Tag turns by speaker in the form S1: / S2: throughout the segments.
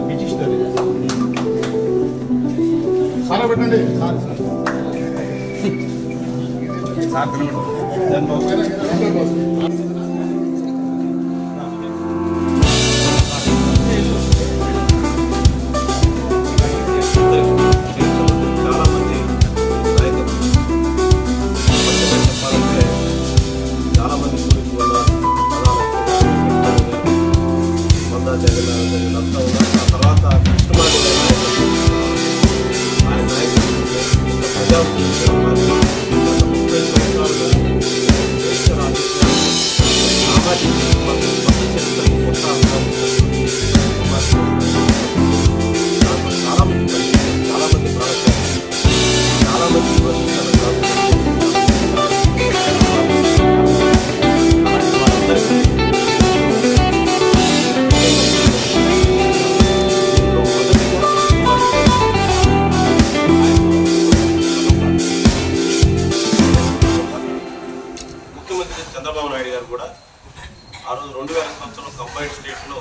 S1: Petitioner సారా పెట్టండి sir
S2: Chandrababu Naidu గారు కూడా ఆ రోజు 2000 సంవత్సరంలో కంబైన్డ్ స్టేట్లో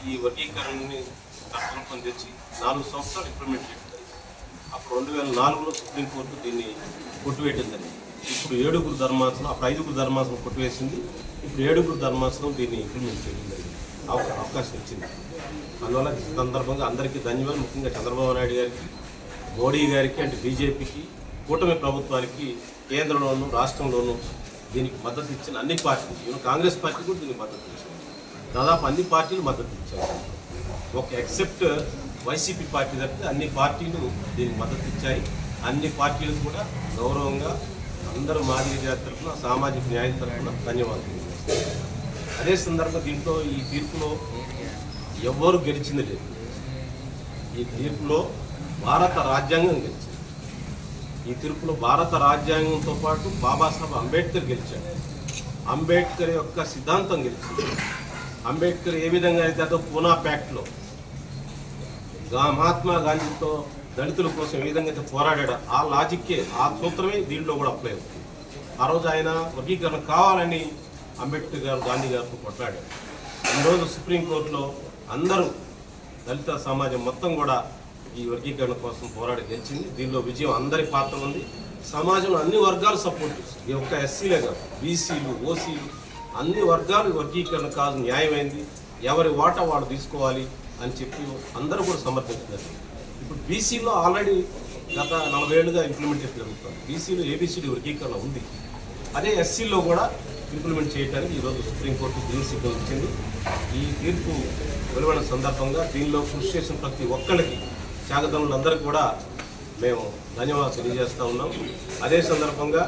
S2: ఈ వర్గీకరణని చట్టం తెచ్చి 4 సంవత్సరాలు ఇంప్లిమెంట్ చేయడం జరిగింది. అప్పుడు 2004లో సుప్రీంకోర్టు దీన్ని కొట్టివేయడం జరిగింది. ఇప్పుడు 7గురు ధర్మాసనం, అప్పుడు 5గురు ధర్మాసనం కొట్టివేసింది. ఇప్పుడు 7గురు ధర్మాసనం దీన్ని ఇంప్లిమెంట్ చేయడం జరిగింది, అవకాశం ఇచ్చింది. అందువల్ల ఈ సందర్భంగా అందరికీ ధన్యవాదాలు. ముఖ్యంగా చంద్రబాబు నాయుడు గారికి, మోడీ గారికి అంటే బీజేపీకి, కూటమి ప్రభుత్వానికి కేంద్రంలోనూ రాష్ట్రంలోనూ దీనికి మద్దతు ఇచ్చిన అన్ని పార్టీలు, ఈవెన్ కాంగ్రెస్ పార్టీ కూడా దీనికి మద్దతు ఇచ్చింది. దాదాపు అన్ని పార్టీలు మద్దతు ఇచ్చారు. ఒక ఎక్సెప్ట్ వైసీపీ పార్టీ తప్పితే అన్ని పార్టీలు దీనికి మద్దతు ఇచ్చాయి. అన్ని పార్టీలకు కూడా గౌరవంగా అందరూ మాదిగ జాతి తరఫున, సామాజిక న్యాయం తరఫున ధన్యవాదాలు. అదే సందర్భంగా దీంట్లో ఈ తీర్పులో ఎవ్వరు గెలిచింది లేదు. ఈ తీర్పులో భారత రాజ్యాంగం గెలిచింది. ఈ తీర్పులో భారత రాజ్యాంగంతో పాటు బాబాసాహెబ్ అంబేద్కర్ గెలిచాడు. అంబేద్కర్ యొక్క సిద్ధాంతం గెలిచింది. అంబేద్కర్ ఏ విధంగా అయితే అదో పూనా ప్యాక్ట్లో మహాత్మా గాంధీతో దళితుల కోసం ఏ విధంగా అయితే పోరాడాడో ఆ లాజిక్కే, ఆ సూత్రమే దీంట్లో కూడా అప్లై అవుతుంది. ఆ రోజు ఆయన వర్గీకరణ కావాలని అంబేద్కర్ గారు గాంధీ గారితో కొట్లాడాడు. ఈరోజు సుప్రీంకోర్టులో అందరూ దళిత సమాజం మొత్తం కూడా ఈ వర్గీకరణ కోసం పోరాడి గెలిచింది. దీనిలో విజయం అందరి పాత్ర ఉంది. సమాజంలో అన్ని వర్గాలు సపోర్ట్ చేస్తుంది. ఈ ఒక్క ఎస్సీలే కాదు, బీసీలు, ఓసీలు అన్ని వర్గాలు వర్గీకరణ కాదు, న్యాయమైంది, ఎవరి వాటా వాళ్ళు తీసుకోవాలి అని చెప్పి అందరూ కూడా సమర్థించారు. ఇప్పుడు బీసీలో ఆల్రెడీ గత 40 ఏళ్ళుగా ఇంప్లిమెంటేషన్ జరుగుతుంది. బీసీలో ఏబీసీడీ వర్గీకరణ ఉంది. అదే ఎస్సీలో కూడా ఇంప్లిమెంట్ చేయడానికి ఈరోజు సుప్రీంకోర్టు గ్రీన్ సిగ్నల్ ఇచ్చింది. ఈ తీర్పు వెలువడిన సందర్భంగా దీనిలో కృషి చేసిన ప్రతి ఒక్కరికి, త్యాగదనులందరికీ కూడా మేము ధన్యవాదాలు తెలియజేస్తూ ఉన్నాం. అదే సందర్భంగా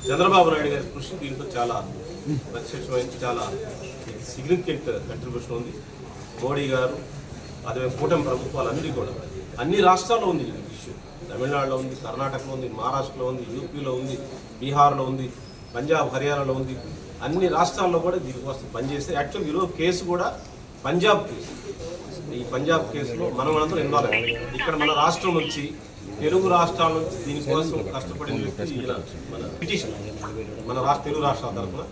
S2: చంద్రబాబు నాయుడు గారి కృషి దీంట్లో చాలా ప్రత్యక్షమైంది, చాలా సిగ్నిఫికెంట్ కంట్రిబ్యూషన్ ఉంది. మోడీ గారు, అదే కూటమి ప్రభుత్వాలన్నీ కూడా అన్ని రాష్ట్రాల్లో ఉంది ఈ ఇష్యూ. తమిళనాడులో ఉంది, కర్ణాటకలో ఉంది, మహారాష్ట్రలో ఉంది, యూపీలో ఉంది, బీహార్లో ఉంది, పంజాబ్, హర్యానాలో ఉంది. అన్ని రాష్ట్రాల్లో కూడా దీనికోసం పనిచేస్తే యాక్చువల్ ఈరోజు కేసు కూడా పంజాబ్ కేసు. ఈ పంజాబ్ కేసులో మనమందరం ఇన్వాల్వ్ అయ్యాం. ఇక్కడ మన రాష్ట్రం నుంచి, తెలుగు రాష్ట్రాల నుంచి దీనికోసం కష్టపడిన వ్యక్తి మన పిటిషన్, మన తెలుగు రాష్ట్రాల తరఫున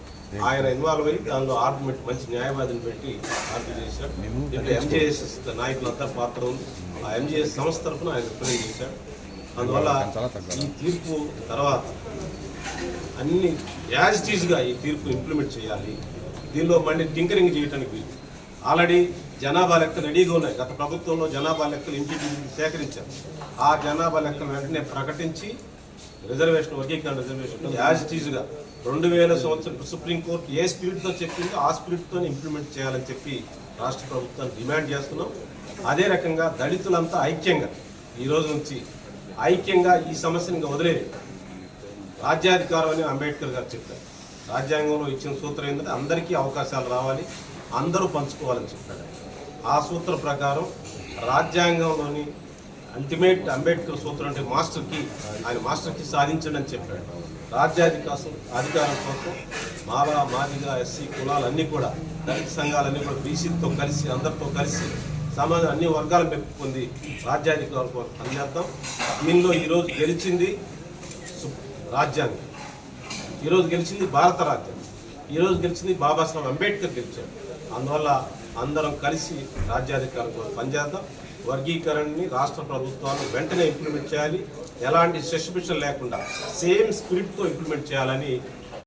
S2: ఆయన ఇన్వాల్వ్ అయ్యి దానిలో ఆర్గ్యుమెంట్ మంచి న్యాయవాదిని పెట్టి ఆర్గ్యూ చేశాడు. దీంట్లో ఎంజేఎస్ఎస్ నాయకులంతా పాత్ర ఉంది. ఆ ఎంజేఎస్ సంస్థ తరఫున ఆయన రిప్రజెంట్ చేశాడు. అందువల్ల ఈ తీర్పు తర్వాత అన్ని యాజ్ ఇట్ ఈజ్గా ఈ తీర్పు ఇంప్లిమెంట్ చేయాలి. దీనిలో మళ్ళీ టింకరింగ్ చేయడానికి ఆల్రెడీ జనాభా లెక్కలు రెడీగా ఉన్నాయి. గత ప్రభుత్వంలో జనాభా లెక్కలు ఇంటికి సేకరించారు. ఆ జనాభా లెక్కలు వెంటనే ప్రకటించి రిజర్వేషన్, వర్గీకరణ రిజర్వేషన్ యాజ్ ఇట్ ఈజ్గా 2000 సంవత్సరం సుప్రీంకోర్టు ఏ స్పిరిట్తో చెప్పిందో ఆ స్పిరిట్తో ఇంప్లిమెంట్ చేయాలని చెప్పి రాష్ట్ర ప్రభుత్వాన్ని డిమాండ్ చేస్తున్నాం. అదే రకంగా దళితులంతా ఐక్యంగా ఈ రోజు నుంచి ఐక్యంగా ఈ సమస్యను ఇంకా వదిలేదు. రాజ్యాధికారం అని అంబేద్కర్ గారు చెప్పారు. రాజ్యాంగంలో ఇచ్చిన సూత్రం ఏంటంటే అందరికీ అవకాశాలు రావాలి, అందరూ పంచుకోవాలని చెప్పాడు. ఆ సూత్రం ప్రకారం రాజ్యాంగంలోని అల్టిమేట్ అంబేద్కర్ సూత్రం అంటే ఆయన మాస్టర్ కీ సాధించండి అని చెప్పాడు. అధికారం కోసం మాదిగా ఎస్సీ కులాలన్నీ కూడా, దళిత సంఘాలన్నీ కూడా బీసీలతో కలిసి, అందరితో కలిసి సమాజం అన్ని వర్గాలు పెట్టుకుంది రాజ్యాధికారం కోసం పనిచేద్దాం. దీనిలో ఈరోజు గెలిచింది రాజ్యాంగం, ఈరోజు గెలిచింది భారత రాజ్యాంగం, ఈరోజు గెలిచింది బాబాసాహెబ్ అంబేద్కర్ గెలిచాడు. అందువల్ల అందరం కలిసి రాజ్యాధికారం కోసం పనిచేద్దాం. వర్గీకరణని రాష్ట్ర ప్రభుత్వాలు వెంటనే ఇంప్లిమెంట్ చేయాలి. ఎలాంటి సస్పెన్షన్ లేకుండా సేమ్ స్పిరిట్తో ఇంప్లిమెంట్ చేయాలని